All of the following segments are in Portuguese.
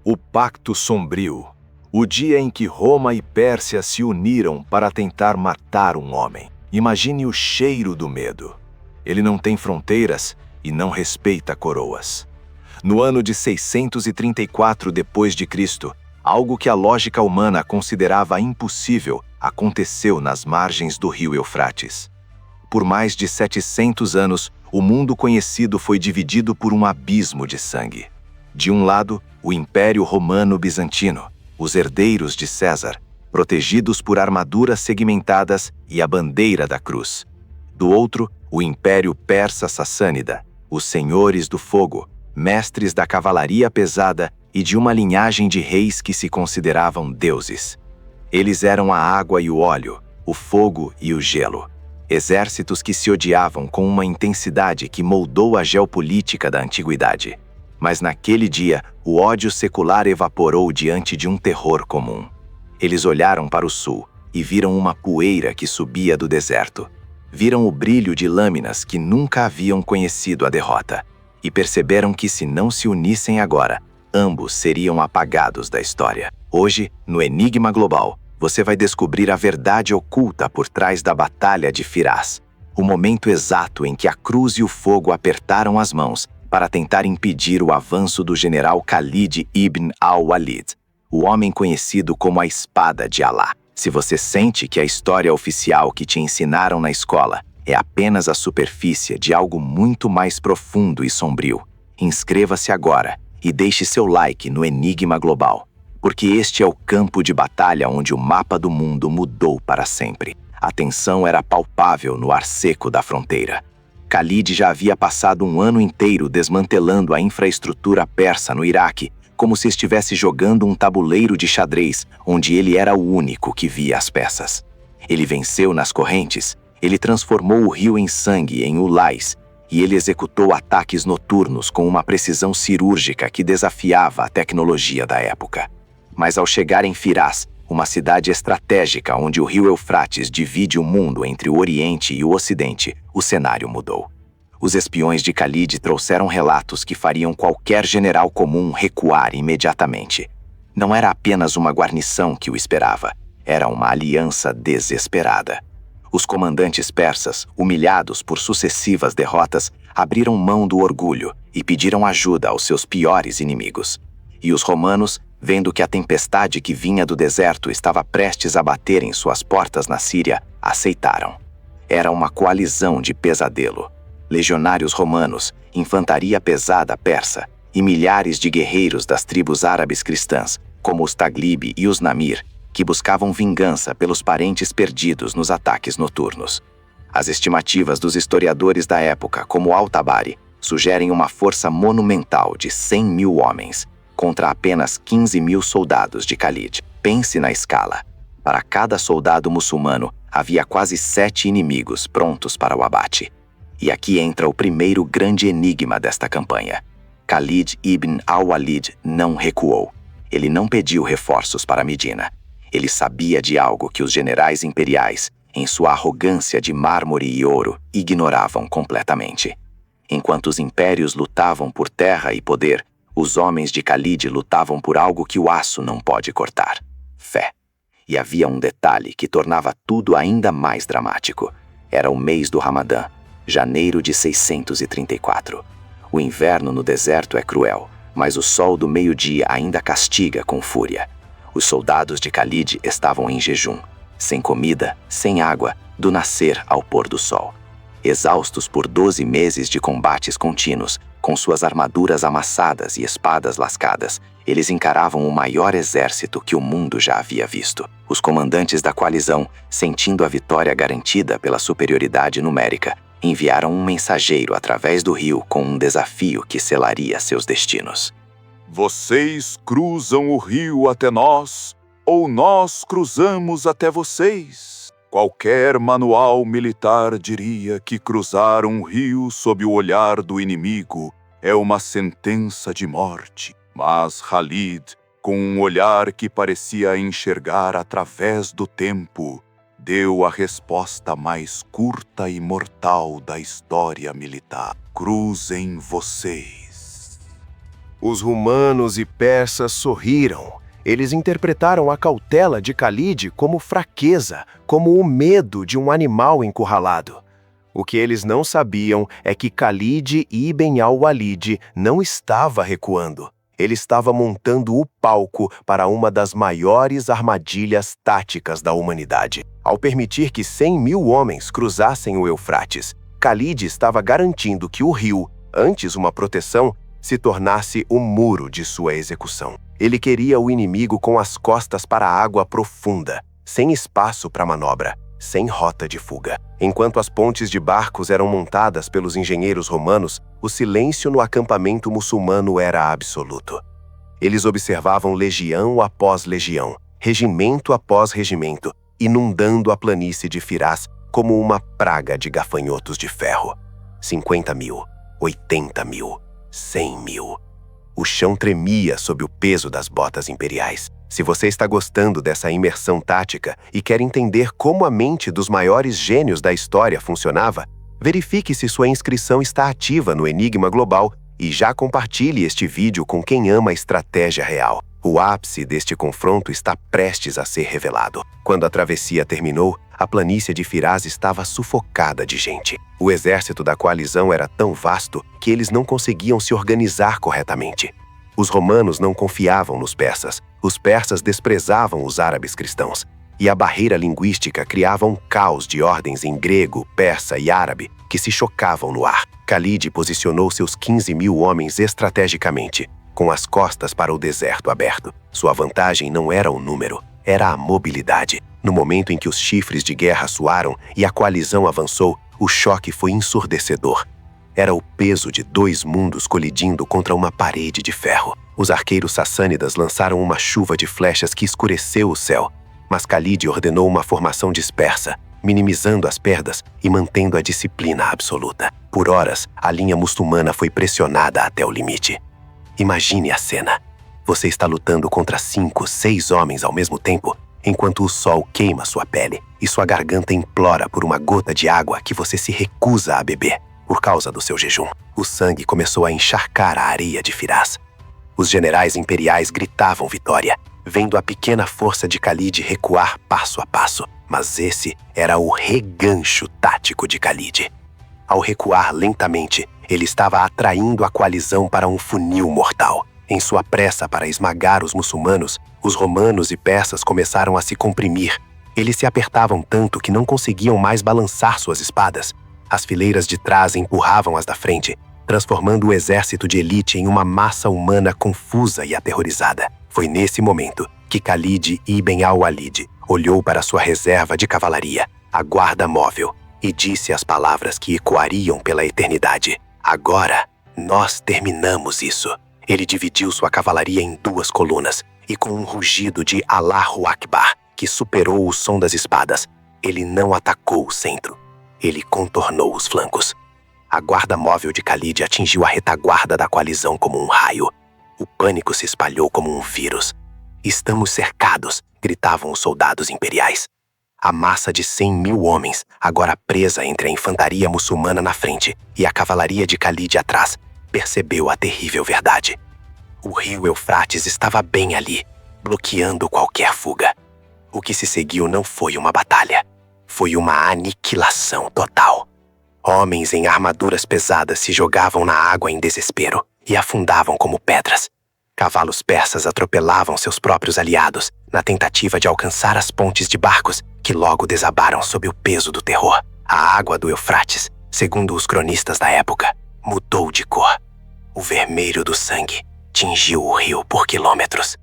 O Pacto Sombrio. O dia em que Roma e Pérsia se uniram para tentar matar um homem. Imagine o cheiro do medo. Ele não tem fronteiras e não respeita coroas. No ano de 634 d.C., algo que a lógica humana considerava impossível aconteceu nas margens do rio Eufrates. Por mais de 700 anos, o mundo conhecido foi dividido por um abismo de sangue. De um lado, o Império Romano-Bizantino, os herdeiros de César, protegidos por armaduras segmentadas e a bandeira da cruz. Do outro, o Império Persa-Sassânida, os senhores do fogo, mestres da cavalaria pesada e de uma linhagem de reis que se consideravam deuses. Eles eram a água e o óleo, o fogo e o gelo. Exércitos que se odiavam com uma intensidade que moldou a geopolítica da antiguidade. Mas naquele dia, o ódio secular evaporou diante de um terror comum. Eles olharam para o sul e viram uma poeira que subia do deserto. Viram o brilho de lâminas que nunca haviam conhecido a derrota. E perceberam que se não se unissem agora, ambos seriam apagados da história. Hoje, no Enigma Global, você vai descobrir a verdade oculta por trás da Batalha de Firaz. O momento exato em que a cruz e o fogo apertaram as mãos para tentar impedir o avanço do general Khalid ibn al-Walid, o homem conhecido como a Espada de Alá. Se você sente que a história oficial que te ensinaram na escola é apenas a superfície de algo muito mais profundo e sombrio, inscreva-se agora e deixe seu like no Enigma Global, porque este é o campo de batalha onde o mapa do mundo mudou para sempre. A tensão era palpável no ar seco da fronteira. Khalid já havia passado um ano inteiro desmantelando a infraestrutura persa no Iraque, como se estivesse jogando um tabuleiro de xadrez onde ele era o único que via as peças. Ele venceu nas correntes, ele transformou o rio em sangue em ulais, e ele executou ataques noturnos com uma precisão cirúrgica que desafiava a tecnologia da época. Mas ao chegar em Firaz, uma cidade estratégica onde o rio Eufrates divide o mundo entre o Oriente e o Ocidente, o cenário mudou. Os espiões de Khalid trouxeram relatos que fariam qualquer general comum recuar imediatamente. Não era apenas uma guarnição que o esperava, era uma aliança desesperada. Os comandantes persas, humilhados por sucessivas derrotas, abriram mão do orgulho e pediram ajuda aos seus piores inimigos. E os romanos, vendo que a tempestade que vinha do deserto estava prestes a bater em suas portas na Síria, aceitaram. Era uma coalizão de pesadelo. Legionários romanos, infantaria pesada persa e milhares de guerreiros das tribos árabes cristãs, como os Taglib e os Namir, que buscavam vingança pelos parentes perdidos nos ataques noturnos. As estimativas dos historiadores da época, como Al-Tabari, sugerem uma força monumental de 100 mil homens, contra apenas 15 mil soldados de Khalid. Pense na escala. Para cada soldado muçulmano, havia quase 7 inimigos prontos para o abate. E aqui entra o primeiro grande enigma desta campanha. Khalid ibn al-Walid não recuou. Ele não pediu reforços para Medina. Ele sabia de algo que os generais imperiais, em sua arrogância de mármore e ouro, ignoravam completamente. Enquanto os impérios lutavam por terra e poder, os homens de Khalid lutavam por algo que o aço não pode cortar: fé. E havia um detalhe que tornava tudo ainda mais dramático. Era o mês do Ramadã, janeiro de 634. O inverno no deserto é cruel, mas o sol do meio-dia ainda castiga com fúria. Os soldados de Khalid estavam em jejum, sem comida, sem água, do nascer ao pôr do sol. Exaustos por 12 meses de combates contínuos, com suas armaduras amassadas e espadas lascadas, eles encaravam o maior exército que o mundo já havia visto. Os comandantes da coalizão, sentindo a vitória garantida pela superioridade numérica, enviaram um mensageiro através do rio com um desafio que selaria seus destinos. Vocês cruzam o rio até nós, ou nós cruzamos até vocês. Qualquer manual militar diria que cruzar um rio sob o olhar do inimigo é uma sentença de morte. Mas Khalid, com um olhar que parecia enxergar através do tempo, deu a resposta mais curta e mortal da história militar: cruzem vocês. Os romanos e persas sorriram. Eles interpretaram a cautela de Khalid como fraqueza, como o medo de um animal encurralado. O que eles não sabiam é que Khalid ibn al-Walid não estava recuando. Ele estava montando o palco para uma das maiores armadilhas táticas da humanidade. Ao permitir que 100.000 homens cruzassem o Eufrates, Khalid estava garantindo que o rio, antes uma proteção, se tornasse o muro de sua execução. Ele queria o inimigo com as costas para a água profunda, sem espaço para manobra, sem rota de fuga. Enquanto as pontes de barcos eram montadas pelos engenheiros romanos, o silêncio no acampamento muçulmano era absoluto. Eles observavam legião após legião, regimento após regimento, inundando a planície de Firaz como uma praga de gafanhotos de ferro. 50.000, 80.000, 100.000. O chão tremia sob o peso das botas imperiais. Se você está gostando dessa imersão tática e quer entender como a mente dos maiores gênios da história funcionava, verifique se sua inscrição está ativa no Enigma Global e já compartilhe este vídeo com quem ama a estratégia real. O ápice deste confronto está prestes a ser revelado. Quando a travessia terminou, a planície de Firaz estava sufocada de gente. O exército da coalizão era tão vasto que eles não conseguiam se organizar corretamente. Os romanos não confiavam nos persas, os persas desprezavam os árabes cristãos, e a barreira linguística criava um caos de ordens em grego, persa e árabe que se chocavam no ar. Khalid posicionou seus 15.000 homens estrategicamente, com as costas para o deserto aberto. Sua vantagem não era o número, era a mobilidade. No momento em que os chifres de guerra soaram e a coalizão avançou, o choque foi ensurdecedor. Era o peso de 2 mundos colidindo contra uma parede de ferro. Os arqueiros sassânidas lançaram uma chuva de flechas que escureceu o céu, mas Khalid ordenou uma formação dispersa, minimizando as perdas e mantendo a disciplina absoluta. Por horas, a linha muçulmana foi pressionada até o limite. Imagine a cena. Você está lutando contra 5, 6 homens ao mesmo tempo, enquanto o sol queima sua pele e sua garganta implora por uma gota de água que você se recusa a beber por causa do seu jejum. O sangue começou a encharcar a areia de Firaz. Os generais imperiais gritavam vitória, vendo a pequena força de Khalid recuar passo a passo. Mas esse era o regancho tático de Khalid. Ao recuar lentamente, ele estava atraindo a coalizão para um funil mortal. Em sua pressa para esmagar os muçulmanos, os romanos e persas começaram a se comprimir. Eles se apertavam tanto que não conseguiam mais balançar suas espadas. As fileiras de trás empurravam as da frente, transformando o exército de elite em uma massa humana confusa e aterrorizada. Foi nesse momento que Khalid ibn al-Walid olhou para sua reserva de cavalaria, a guarda móvel, e disse as palavras que ecoariam pela eternidade. Agora, nós terminamos isso. Ele dividiu sua cavalaria em 2 colunas, e com um rugido de Allahu Akbar, que superou o som das espadas, ele não atacou o centro. Ele contornou os flancos. A guarda móvel de Khalid atingiu a retaguarda da coalizão como um raio. O pânico se espalhou como um vírus. Estamos cercados, gritavam os soldados imperiais. A massa de 100.000 homens, agora presa entre a infantaria muçulmana na frente e a cavalaria de Khalid atrás, percebeu a terrível verdade. O rio Eufrates estava bem ali, bloqueando qualquer fuga. O que se seguiu não foi uma batalha. Foi uma aniquilação total. Homens em armaduras pesadas se jogavam na água em desespero e afundavam como pedras. Cavalos persas atropelavam seus próprios aliados na tentativa de alcançar as pontes de barcos que logo desabaram sob o peso do terror. A água do Eufrates, segundo os cronistas da época, mudou de cor. O vermelho do sangue tingiu o rio por quilômetros.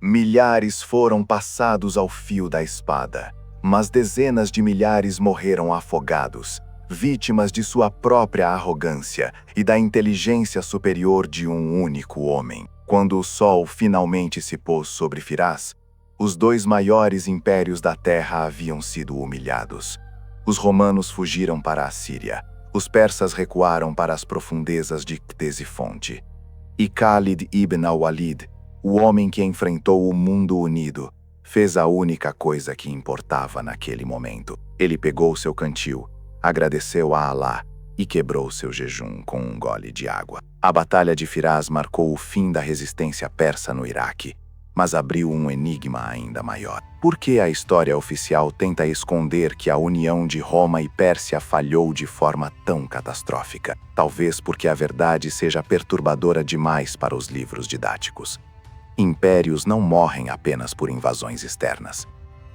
Milhares foram passados ao fio da espada, mas dezenas de milhares morreram afogados, vítimas de sua própria arrogância e da inteligência superior de um único homem. Quando o sol finalmente se pôs sobre Firaz, os 2 maiores impérios da terra haviam sido humilhados. Os romanos fugiram para a Síria, os persas recuaram para as profundezas de Ctesifonte. E Khalid ibn al-Walid, o homem que enfrentou o mundo unido, fez a única coisa que importava naquele momento. Ele pegou seu cantil, agradeceu a Alá e quebrou seu jejum com um gole de água. A Batalha de Firaz marcou o fim da resistência persa no Iraque, mas abriu um enigma ainda maior. Por que a história oficial tenta esconder que a união de Roma e Pérsia falhou de forma tão catastrófica? Talvez porque a verdade seja perturbadora demais para os livros didáticos. Impérios não morrem apenas por invasões externas.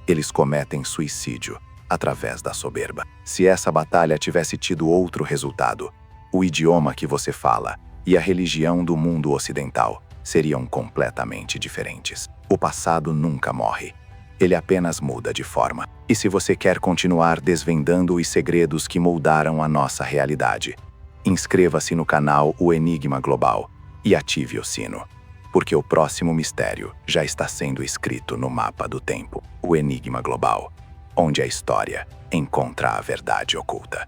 Eles cometem suicídio através da soberba. Se essa batalha tivesse tido outro resultado, o idioma que você fala e a religião do mundo ocidental seriam completamente diferentes. O passado nunca morre. Ele apenas muda de forma. E se você quer continuar desvendando os segredos que moldaram a nossa realidade, inscreva-se no canal O Enigma Global e ative o sino, porque o próximo mistério já está sendo escrito no mapa do tempo. O Enigma Global, onde a história encontra a verdade oculta.